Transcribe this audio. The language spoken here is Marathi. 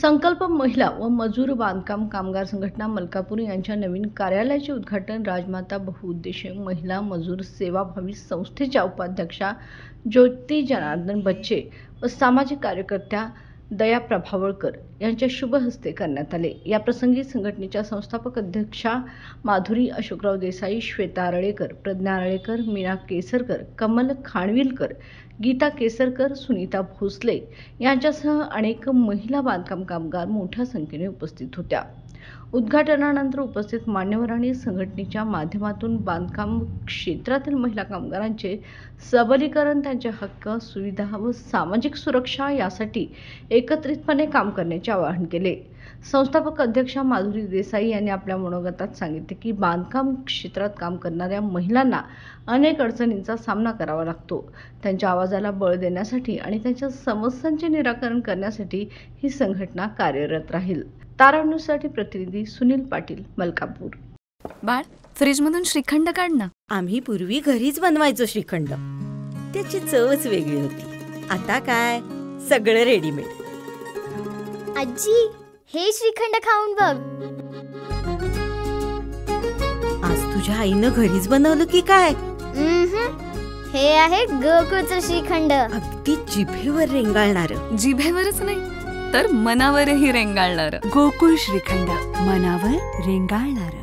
संकल्प महिला व मजूर बांधकाम कामगार संघटना मलकापूर यांच्या नवीन कार्यालयाचे उद्घाटन राजमाता बहुउद्देशीय महिला मजूर सेवाभावी संस्थेच्या उपाध्यक्षा ज्योती जनार्दन बच्चे व सामाजिक कार्यकर्त्या दया प्रभावळकर यांच्या शुभ हस्ते करण्यात आले। या प्रसंगी संघटनेच्या संस्थापक अध्यक्षा माधुरी अशोकराव देसाई, श्वेता आरळेकर, प्रज्ञा आरळेकर, मीना केसरकर, कमल खानविलकर, गीता केसरकर, सुनीता भोसले यांच्यासह अनेक महिला बांधकाम कामगार मोठ्या संख्येने उपस्थित होत्या। उद्घाटनानंतर उपस्थित मान्यवरांनी संघटनेच्या माध्यमातून बांधकाम क्षेत्रातील महिला कामगारांचे सबलीकरण, त्यांचे हक्क, सुविधा व सामाजिक सुरक्षा यासाठी एकत्रितपणे काम करण्याचे आवाहन केले। संस्थापक अध्यक्षा माधुरी देसाई यांनी आपल्या मनोगतात सांगितले की बांधकाम क्षेत्रात काम करणाऱ्या महिलांना अनेक अडचणींचा सामना करावा लागतो। त्यांच्या आवाजाला बळ देण्यासाठी आणि त्यांच्या समस्यांचे निराकरण करण्यासाठी ही संघटना कार्यरत राहील। तारांनुसाठी प्रतिनिधी सुनील पाटील, मलकापूर। बाळ, फ्रीज मधून श्रीखंड काढ ना। आम्ही पूर्वी घरीच बनवायचो श्रीखंड, त्याची चवच वेगळी होती। आता काय सगळं रेडीमेड। आजी, हे श्रीखंड खाऊन बघ। आज तुझ्या आईनं घरीच बनवलं की काय? हे आहे गोकुळचं श्रीखंड, अगदी जिभेवर रेंगाळणार। जिभेवरच नाही तर मनावरही रेंगाळणार। गोकुळ श्रीखंड, मनावर रेंगाळणार।